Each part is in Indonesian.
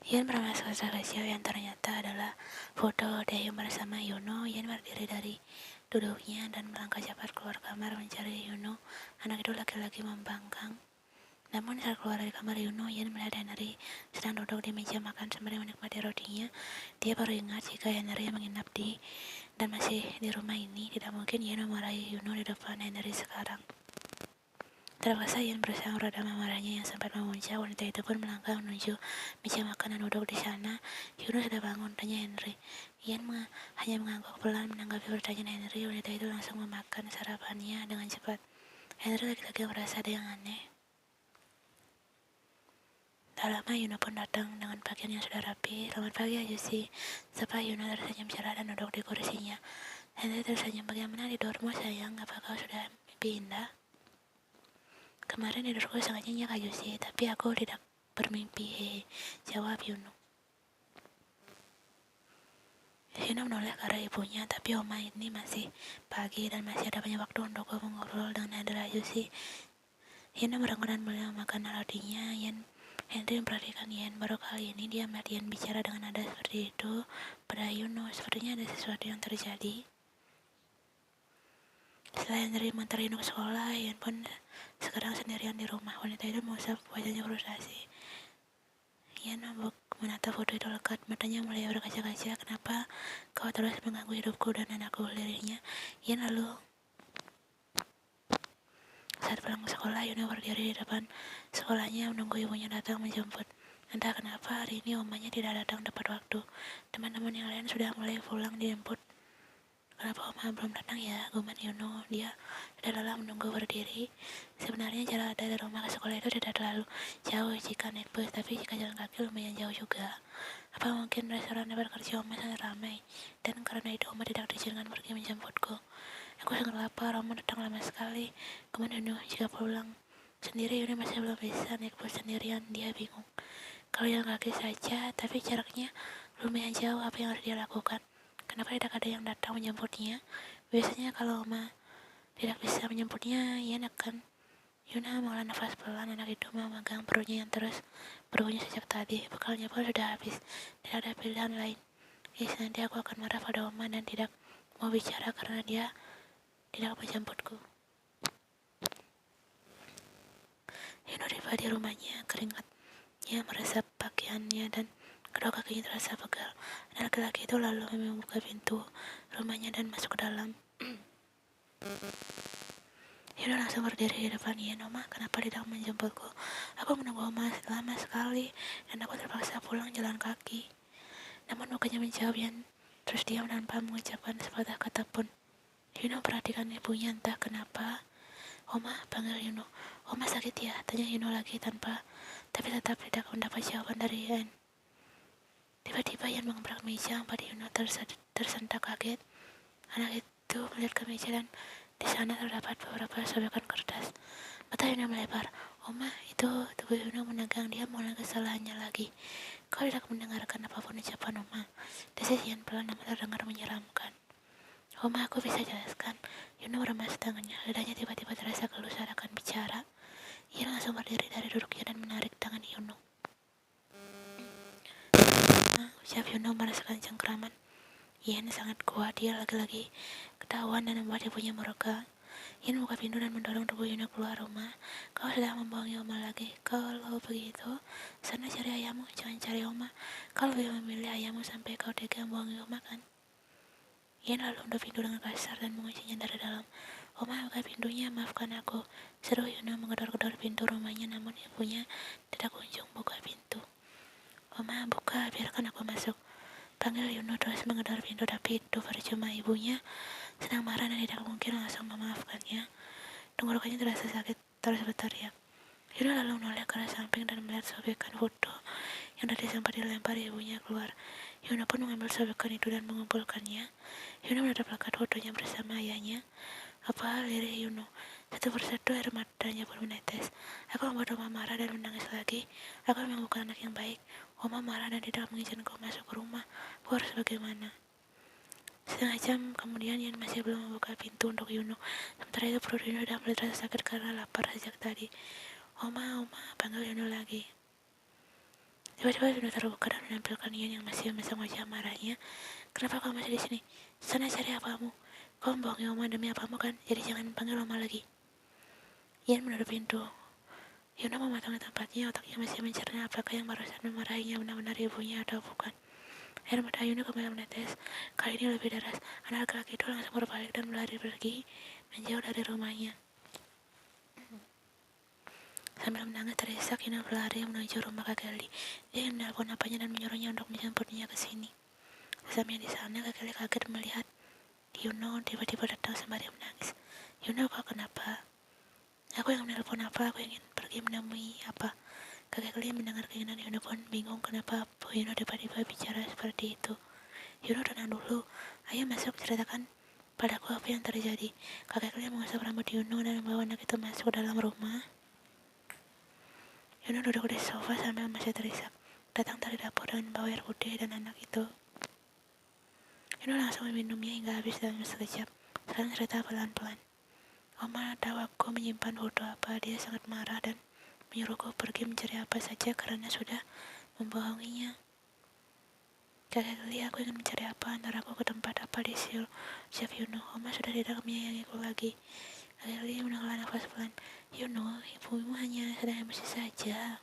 Ian pernah masuk kecil yang ternyata adalah foto Dahyun bersama Yuno. Ian berdiri dari duduknya dan melangkah cepat keluar kamar mencari Yuno. Anak itu laki-laki membangkang. Namun saat keluar dari kamar Yuno, Ian melihat Henry sedang duduk di meja makan sembari menikmati rotinya. Dia baru ingat jika Henry menginap di dan masih di rumah ini. Tidak mungkin Ian memarahi Yuno di depan Henry sekarang. Terpaksa Ian berusaha meredam amarahnya yang sempat memuncak. Wanita itu pun melangkah menuju meja makan dan duduk di sana. Yuno sudah bangun, tanya Henry. Ian hanya mengangguk pelan menanggapi pertanyaan Henry. Wanita itu langsung memakan sarapannya dengan cepat. Henry lagi-lagi merasa ada yang aneh. Tak lama Yuno pun datang dengan pakaian yang sudah rapi. Selamat pagi Ayusi. Sapa Yuno tersenyum cerah dan duduk di kursinya. Henry tersenyum. Bagaimana tidurmu sayang? Apakah sudah mimpi indah? Kemarin tidurku sangat nyenyak Ayusi, tapi aku tidak bermimpi. Jawab Yuno. Yuno menoleh ke arah ibunya, tapi oma ini masih pagi dan masih ada banyak waktu untuk mengobrol dengan Ayusi. Yuno merangkul dan mulai memakan rotinya. Henry memperhatikan Ian. Baru kali ini dia melihat Ian bicara dengan nada seperti itu pada Yuno. Sepertinya ada sesuatu yang terjadi. Setelah Henry mengantar Yuno ke sekolah, Ian pun sekarang sendirian di rumah. Wanita itu mengusap wajahnya frustasi. Ian menatap foto itu lekat, matanya mulai berkaca-kaca. Kenapa kau terus mengganggu hidupku dan anakku, lirihnya. Ian lalu saat pulang ke sekolah, Yuno berdiri di depan sekolahnya menunggu ibunya datang menjemput. Entah kenapa hari ini omanya tidak datang tepat waktu. Teman-teman yang lain sudah mulai pulang dijemput. Kenapa oma belum datang ya? Guman Yuno. Dia sudah lelah menunggu berdiri. Sebenarnya jarak dari rumah ke sekolah itu tidak terlalu jauh jika naik bus, tapi jika jalan kaki lumayan jauh juga. Apa mungkin restoran tempat kerja oma sangat ramai, dan karena itu oma tidak diizinkan pergi menjemputku. Aku sangat lapar, oma datang lama sekali. Guman Yuno, jika pulang sendiri Yuno masih belum bisa naik bus sendirian. Dia bingung. Kalau jalan kaki saja, tapi jaraknya lumayan jauh, apa yang harus dia lakukan? Kenapa tidak ada yang datang menjemputnya? Biasanya kalau Oma tidak bisa menjemputnya, Ian akan Yuna mengelola nafas pelan. Anak itu memegang perutnya yang terus berbunyi sejak tadi. Bekalnya pun sudah habis. Tidak ada pilihan lain. Nanti aku akan marah pada Oma dan tidak mau bicara karena dia tidak menjemputku. Yuna tiba di rumahnya, keringatnya meresap pakaiannya dan kedua kakinya terasa pegal. Laki-laki itu lalu membuka pintu rumahnya dan masuk ke dalam. Yuna langsung berdiri di depan Ian. Oma, kenapa tidak menjemputku? Aku menunggu Oma lama sekali dan aku terpaksa pulang jalan kaki. Namun bukannya menjawab Ian terus diam tanpa mengucapkan sepatah kata pun. Yuna perhatikan ibunya entah kenapa. Oma, panggil Yuno. Oma sakit ya? Tanya Yuno lagi tapi tetap tidak mendapat jawaban dari Ian. Tiba-tiba Ian mengebrak meja, pada Yuno tersentak kaget. Anak itu melihat ke meja dan di sana terdapat beberapa sobekan kertas. Mata Yuno melebar. Oma, itu tubuh Yuno menegang. Dia mengulang kesalahannya lagi. Kau tidak mendengarkan apapun ucapan Oma. Desis Ian pelan namun terdengar menyeramkan. Oma, aku bisa jelaskan. Yuno meremas tangannya. Lidahnya tiba-tiba terasa gelus saat akan bicara. Ian langsung berdiri dari duduknya dan menarik tangan Yuno. Ucap Yuno merasakan cengkraman. Ian sangat kuat. Dia lagi-lagi ketahuan dan membuat ibunya mereka. Ian buka pintu dan mendorong tubuh Yuno keluar rumah. Kau sudah membohongi Oma lagi. Kalau begitu, sana cari ayahmu, jangan cari Oma. Kau lebih memilih ayahmu sampai kau tega membohongi Oma kan? Ian lalu menutup pintu dengan kasar dan menguncinya dari dalam. Oma, buka pintunya, maafkan aku. Seru Yuno menggedor-gedor pintu rumahnya, namun ibunya tidak kunjung buka pintu. Oma, buka, biarkan aku masuk. Panggil Yuno terus menggedor pintu, tapi itu percuma. Ibunya sedang marah dan tidak mungkin langsung memaafkannya. Tenggorokannya terasa sakit, terus berteriak. Yuno lalu menoleh ke arah samping dan melihat sobekan foto yang tadi sempat dilempar ibunya keluar. Yuno pun mengambil sobekan itu dan mengumpulkannya. Yuno menatap plakat fotonya bersama ayahnya. Apa lirih Yuno? Satu persatu air matanya pun menetes. Aku membuat Oma marah dan menangis lagi. Aku memang bukan anak yang baik. Oma marah dan tidak mengizinkanku masuk ke rumah. Aku harus bagaimana? Setengah jam kemudian Ian masih belum membuka pintu untuk Yuno. Sementara itu perut Yuno sudah mulai terasa sakit karena lapar sejak tadi. Oma, panggil Yuno lagi. Tiba-tiba pintu terbuka dan menampilkan Ian yang masih memasang wajah marahnya. Kenapa kamu masih di sini? Sana cari apamu. Kau membohongi Oma demi apamu kan? Jadi jangan panggil Oma lagi. Ian menutup pintu. Yuna memotong tempatnya, otaknya masih mencerna apakah yang barusan memarahinya benar-benar ibunya atau bukan. Air mata Yuna kembali menetes, kali ini lebih deras. Anak laki-laki itu langsung berbalik dan berlari pergi, menjauh dari rumahnya. Sambil menangis terisak, Yuna berlari menuju rumah kakek Li. Dia ingin menelpon apanya dan menyuruhnya untuk menjemputnya ke sini. Sesampainya di sana, kakek Li kaget melihat Yuna tiba-tiba datang sembari menangis. Yuna, kau kenapa? Aku yang menelpon apa? Aku ingin pergi menemui apa? Kakek Li mendengar keinginan Yuna pun bingung kenapa Bu Yuna tiba-tiba bicara seperti itu. Yuna, tenang dulu. Ayo masuk, ceritakan padaku apa yang terjadi. Kakek Li mengusap rambut Yuna dan membawa anak itu masuk dalam rumah. Yuna duduk di sofa sambil masih terisak. Datang dari dapur dan membawa air putih dan anak itu. Yuna langsung meminumnya hingga habis dalam sekejap. Sekarang cerita pelan-pelan. Oma tahu aku menyimpan foto apa. Dia sangat marah dan menyuruhku pergi mencari apa saja karena sudah membohonginya. Kakek Li, aku ingin mencari apa, antar aku ke tempat apa di Chef Yuno. Oma sudah tidak menyayangiku lagi. Kakek Li menghela nafas pelan. Yuno, ibumu hanya sedang emosi saja.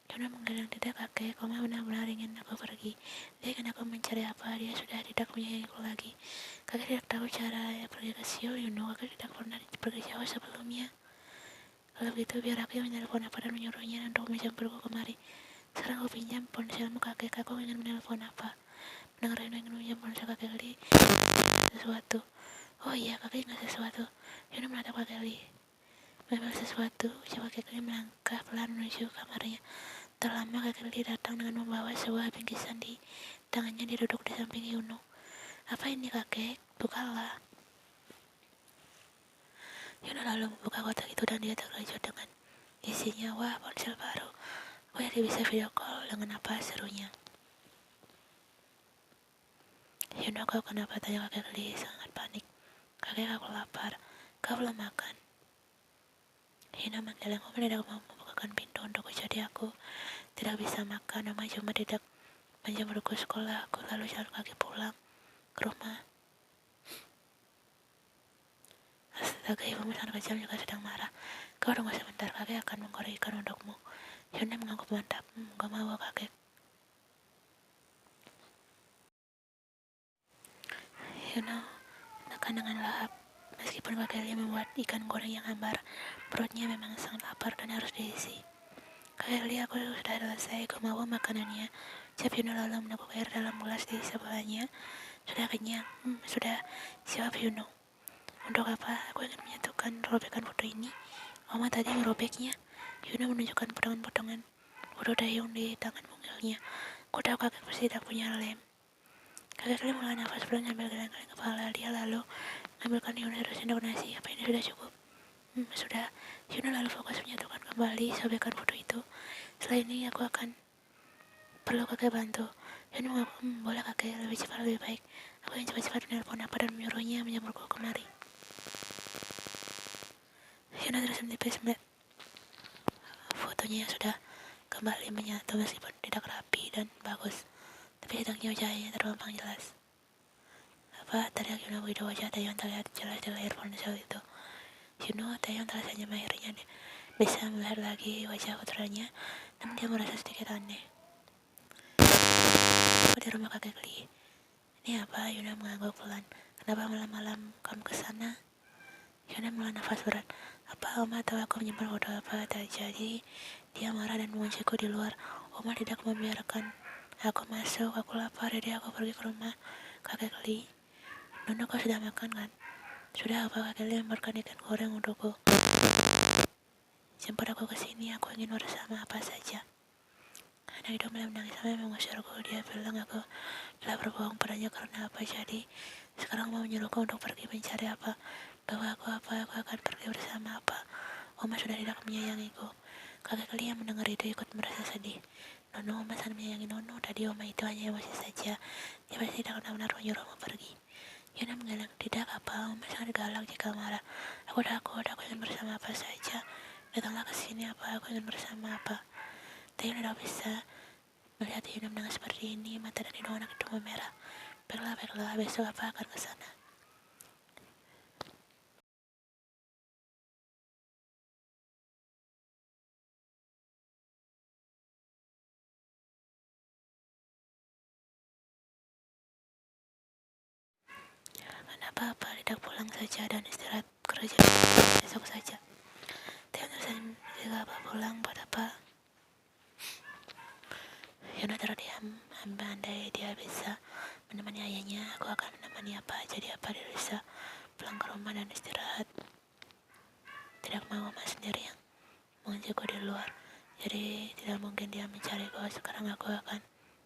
Yuno menggeleng, tidak kakek, Oma benar-benar ingin aku pergi. Dia ingin aku mencari apa, dia sudah tidak menyayangiku lagi. Kakek tidak tahu cara pergi ke Seoul, Yuno. Kakek tidak pernah pergi jauh sebelumnya. Kalau begitu biar aku yang menelpon apa dan menyuruhnya untuk menjemputku kemari. Sekarang aku pinjam ponselmu kakek, aku ingin menelpon apa. Mendengar Yuna ingin meminjam ponsel kakek Li sesuatu. Oh iya, kakek ingat sesuatu. Yuna menatap kakek Li. Mengambil sesuatu, ucap kakek Li melangkah pelan menuju kamarnya. Tak lama kakek Li datang dengan membawa sebuah bingkisan di tangannya. Dia duduk di samping Yuno. Apa ini kakek? Bukalah. Yuno lalu membuka kotak itu dan dia terkejut dengan isinya. Wah, ponsel baru. Oh ya, dia bisa video call dengan apa, serunya. Yuno, kau kenapa? Tanya kakek Li sangat panik. Kakek, aku lapar. Kau belum makan. Yuno menggeleng. Oma tidak mau membukakan pintu untukku, jadi aku tidak bisa makan. Oma cuma tidak menjemputku sekolah. Aku lalu jalan kaki pulang ke rumah. Astaga, ibumu sangat kejam juga sedang marah. Kau tunggu sebentar, kakek akan menggoreng ikan untukmu. Yuno mengangguk mantap. Gak mau kakek. Yuno tekan dengan lahap. Meskipun kakek Li membuat ikan goreng yang hambar, perutnya memang sangat lapar dan harus diisi. Kakek Li, aku sudah selesai, aku mau makanannya. Chef Yuno lalu meneguk air dalam gelas di sebelahnya. Sudah kenyang? Sudah. Jawab Yuno. Untuk apa? Aku ingin menyatukan robekan foto ini. Oma tadi merobeknya. Yuno menunjukkan potongan-potongan foto dayung di tangan mungilnya. Aku tahu kakek pasti tidak punya lem. Kakek Li menghela nafas pelan sambil geleng-geleng kepala. Dia lalu mengambilkan Yuno satu sendok nasi. Apa ini sudah cukup? Sudah. Yuno lalu fokus menyatukan kembali sobekan foto itu. Setelah ini aku akan perlu kakek bantu. Yuno mengaku, boleh kakek, lebih cepat lebih baik. Aku ingin cepat-cepat menelpon apa dan menyuruhnya menjemputku kemari. Yuno terus menipis melihat fotonya yang sudah kembali menyatu meskipun tidak rapi dan bagus. Tapi setidaknya wajahnya terpampang jelas. Apa? Teriak Yuno begitu wajah Taeyong terlihat jelas di layar ponsel itu. Yuno, Taeyong telah senyum, akhirnya bisa melihat lagi wajah putranya, namun dia merasa sedikit aneh. Aku di rumah kakek Li. Ini apa? Yuno mengangguk pelan. Kenapa malam-malam kamu ke sana? Yuno menghela nafas berat. Apa Oma tahu aku menyimpan foto apa? Jadi dia marah dan mengunciku di luar. Oma tidak membiarkan aku masuk. Aku lapar, jadi aku pergi ke rumah kakek Li. Nona, kau sudah makan kan? Sudah. Apa? Kakek Li membuatkan ikan goreng untukku. Jemput aku ke sini. Aku ingin bersama apa saja. Anak itu mulai menangis sampai mengusirku. Dia bilang aku telah berbohong padanya karena apa. Jadi sekarang mau menyuruhku untuk pergi mencari apa. Bahwa aku akan pergi bersama apa. Oma sudah tidak menyayangiku. Kakek Li yang mendengar itu ikut merasa sedih. Nono, Oma sangat menyayangi Nono. Tadi Oma itu hanya emosi saja. Dia pasti tidak benar-benar menyuruh Oma pergi. Yuna menggeleng, tidak apa, Oma sangat galak jika marah. Aku ingin bersama apa saja. Datanglah ke sini apa, aku ingin bersama apa. Taeyong tidak bisa melihat Hyunam dengan seperti ini. Mata dan hidung anak itu memerah. Baiklah, besok apa akan ke sana. Kenapa apa, tidak pulang saja dan istirahat kerja besok saja. Taeyong tersenyum, jika apa pulang buat apa? Hyuna terdiam, andai dia bisa menemani ayahnya, aku akan menemani apa. Jadi apa dia bisa pulang ke rumah dan istirahat. Tidak mau mas sendiri yang mengunjukku di luar. Jadi tidak mungkin dia mencariku. Sekarang aku akan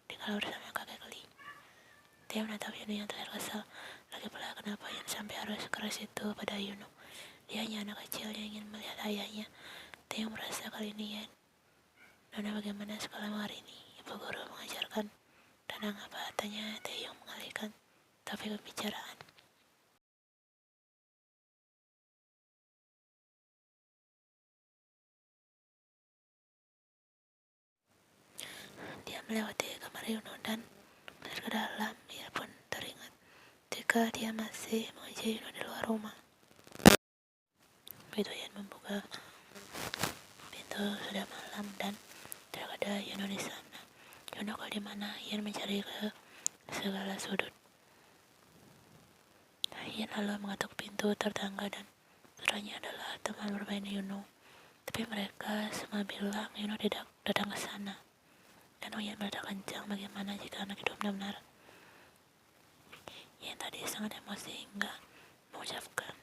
tinggal bersama kakek Keli. Dia menatap Yunu yang terlihat kesal. Lagi pula kenapa Yun sampai harus keras itu pada Yunu. Dia hanya anak kecil yang ingin melihat ayahnya. Dia merasa kali ini Yun. Nona bagaimana sekolahmu hari ini? Ibu guru mengajarkan. Tenang apa? Tanya Taeyong mengalihkan topik pembicaraan. Dia melewati kamar Yuno dan benar ke dalam. Ia pun teringat jika dia masih menguji Yuno di luar rumah. Begitu Yan membuka pintu, sudah malam dan tidak ada Yuno di sana. Yuno kau di mana? Yan mencari ke segala sudut. Yan lalu mengetuk pintu tetangga dan saudaranya adalah teman bermain Yuno. Tapi mereka semua bilang Yuno tidak datang ke sana. Dan Yan meledak kencang, bagaimana jika anak itu benar-benar. Yan tadi sangat emosi hingga mengucapkan.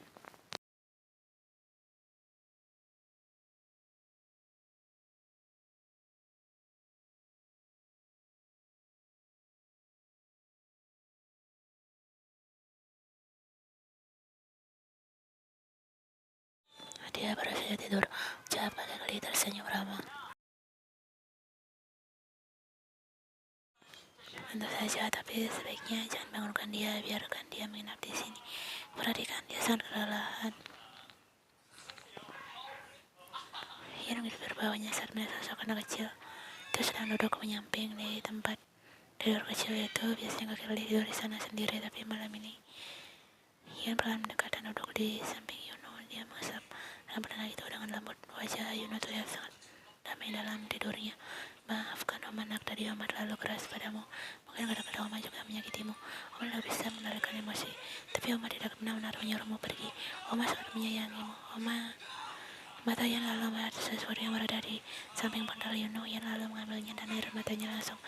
Dia baru saja tidur, ucap kakek Keli tersenyum ramah. Tentu saja, tapi sebaiknya jangan bangunkan dia, biarkan dia menginap di sini. Perhatikan, dia sangat kelelahan. Ia mengirim berbawanya saat melihat sosok anak kecil itu sedang duduk menyamping di tempat tidur kecil itu. Biasanya kakek Keli tidur di sana sendiri, tapi malam ini Ian perlahan mendekat dan duduk di samping Yuno. Dia mengusap rambut anak itu dengan lembut. Wajah Yuno terlihat sangat damai dalam tidurnya. Maafkan Oma, anak tadi Oma terlalu keras padamu. Mungkin kadang-kadang Oma juga menyakitimu. Oma tidak bisa mengendalikan emosi, tapi Oma tidak benar-benar menyuruhmu pergi. Oma sangat menyayangimu. Mata Yan lalu melihat sesuatu yang berada di samping bantal Yuno. Yan lalu mengambilnya dan air matanya langsung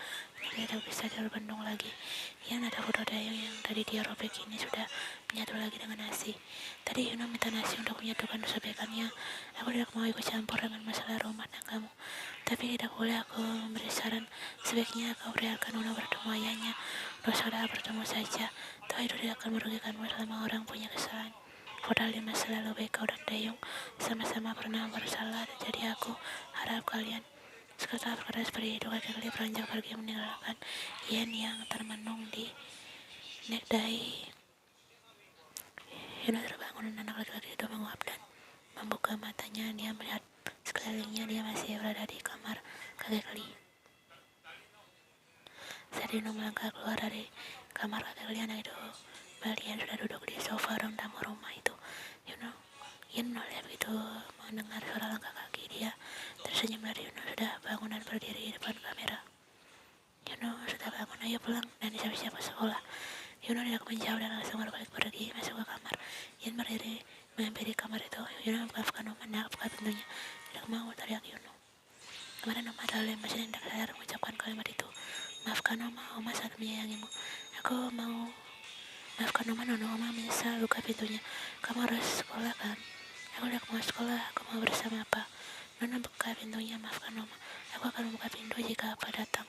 tidak bisa terbendung lagi. Yan ada foto Taeyong yang tadi dia robek ini sudah menyatu lagi dengan nasi. Tadi Yuno minta nasi untuk menyatukan sobekannya. Aku tidak mau ikut campur dengan masalah rumah tanggamu. Tapi tidak boleh aku memberi saran. Sebaiknya kau biarkan Yuno bertemu ayahnya. Saudara bertemu saja. Toh itu tidak akan merugikanmu selama orang punya kesalahan. Padahal di masa lalu baik kau dan Taeyong sama-sama pernah bersalah. Jadi aku harap kalian setelah berkata seperti itu, kakek Keli beranjak pergi meninggalkan Yan yang termenung di nekdai. Yuno terbangun dan anak laki-laki itu menguap dan membuka matanya. Dia melihat sekelilingnya, dia masih berada di kamar kakek Keli. Saat Yuno melangkah keluar dari kamar kakek Keli, anak itu Balian sudah duduk di sofa ruang tamu rumah itu. Yuno lihat begitu mendengar suara langkah kaki. Dia tersenyum melihat Yuno sudah bangun dan berdiri di depan kamera. Yuno sudah bangun, ayo pulang dan siap-siap ke sekolah. Yuno tidak menjawab dan langsung berbalik pergi masuk ke kamar. Yan berdiri menghampiri kamar itu. Yuno maafkan Oma, nak, buka pintunya. Tidak mau, teriak Yuno. Kemarin Oma terlalu emosi dan tidak sadar mengucapkan kalimat itu. Maafkan Oma, Oma sangat menyayangimu. Aku mau Maafkan Oma, Nono. Oma menyesal. Buka pintunya. Kamu harus sekolah kan? Aku tidak mau sekolah. Aku mau bersama apa? Nono buka pintunya. Maafkan Oma. Aku akan membuka pintu jika apa datang.